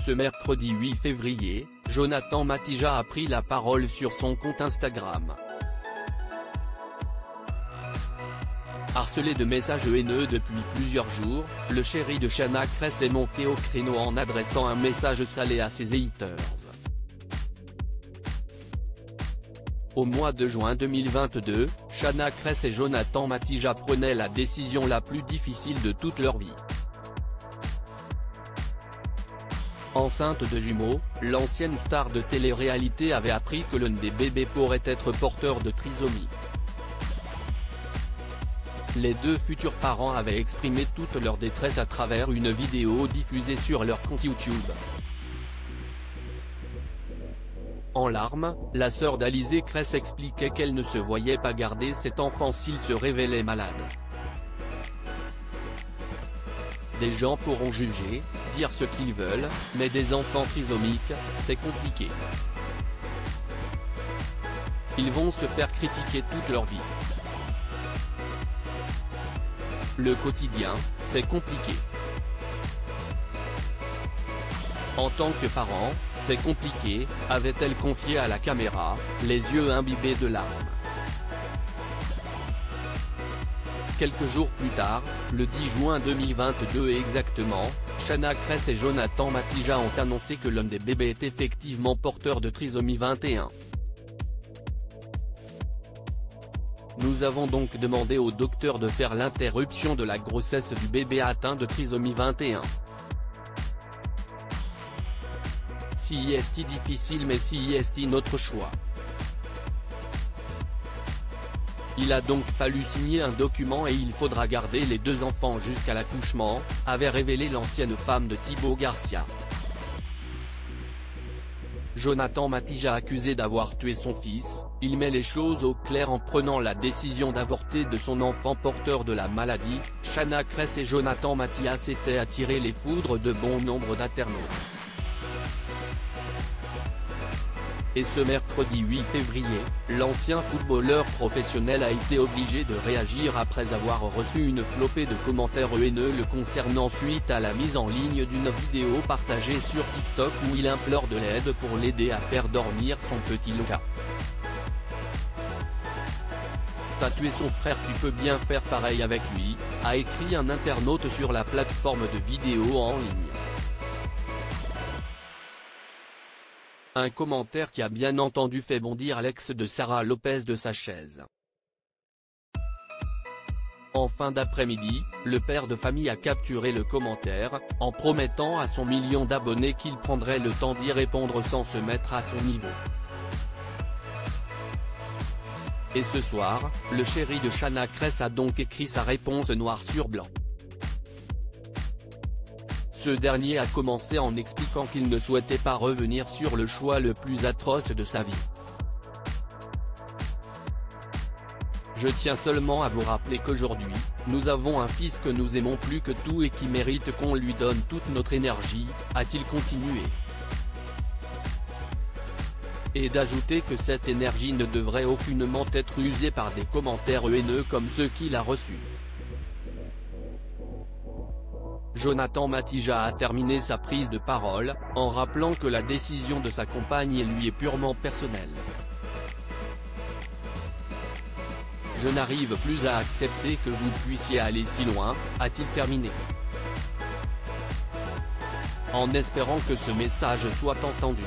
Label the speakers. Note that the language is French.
Speaker 1: Ce mercredi 8 février, Jonathan Matija a pris la parole sur son compte Instagram. Harcelé de messages haineux depuis plusieurs jours, le chéri de Shanna Kress est monté au créneau en adressant un message salé à ses haters. Au mois de juin 2022, Shanna Kress et Jonathan Matija prenaient la décision la plus difficile de toute leur vie. Enceinte de jumeaux, l'ancienne star de télé-réalité avait appris que l'un des bébés pourrait être porteur de trisomie. Les deux futurs parents avaient exprimé toute leur détresse à travers une vidéo diffusée sur leur compte YouTube. En larmes, la sœur d'Alizé Kress expliquait qu'elle ne se voyait pas garder cet enfant s'il se révélait malade. Des gens pourront juger, dire ce qu'ils veulent, mais des enfants trisomiques, c'est compliqué. Ils vont se faire critiquer toute leur vie. Le quotidien, c'est compliqué. En tant que parent, c'est compliqué, avait-elle confié à la caméra, les yeux imbibés de larmes. Quelques jours plus tard, le 10 juin 2022 exactement, Shanna Kress et Jonathan Matija ont annoncé que l'un des bébés est effectivement porteur de trisomie 21. Nous avons donc demandé au docteur de faire l'interruption de la grossesse du bébé atteint de trisomie 21. Si est difficile mais si est notre choix. Il a donc fallu signer un document et il faudra garder les deux enfants jusqu'à l'accouchement, avait révélé l'ancienne femme de Thibaut Garcia. Jonathan Matija accusé d'avoir tué son fils, il met les choses au clair en prenant la décision d'avorter de son enfant porteur de la maladie. Shanna Kress et Jonathan Matija s'étaient attiré les foudres de bon nombre d'internautes. Et ce mercredi 8 février, l'ancien footballeur professionnel a été obligé de réagir après avoir reçu une flopée de commentaires haineux le concernant suite à la mise en ligne d'une vidéo partagée sur TikTok où il implore de l'aide pour l'aider à faire dormir son petit Luca. T'as tué son frère, tu peux bien faire pareil avec lui, a écrit un internaute sur la plateforme de vidéo en ligne. Un commentaire qui a bien entendu fait bondir l'ex de Sarah Lopez de sa chaise. En fin d'après-midi, le père de famille a capturé le commentaire, en promettant à son million d'abonnés qu'il prendrait le temps d'y répondre sans se mettre à son niveau. Et ce soir, le chéri de Shanna Kress a donc écrit sa réponse noir sur blanc. Ce dernier a commencé en expliquant qu'il ne souhaitait pas revenir sur le choix le plus atroce de sa vie. Je tiens seulement à vous rappeler qu'aujourd'hui, nous avons un fils que nous aimons plus que tout et qui mérite qu'on lui donne toute notre énergie, a-t-il continué. Et d'ajouter que cette énergie ne devrait aucunement être usée par des commentaires haineux comme ceux qu'il a reçus. Jonathan Matija a terminé sa prise de parole, en rappelant que la décision de sa compagne lui est purement personnelle. Je n'arrive plus à accepter que vous puissiez aller si loin, a-t-il terminé. En espérant que ce message soit entendu.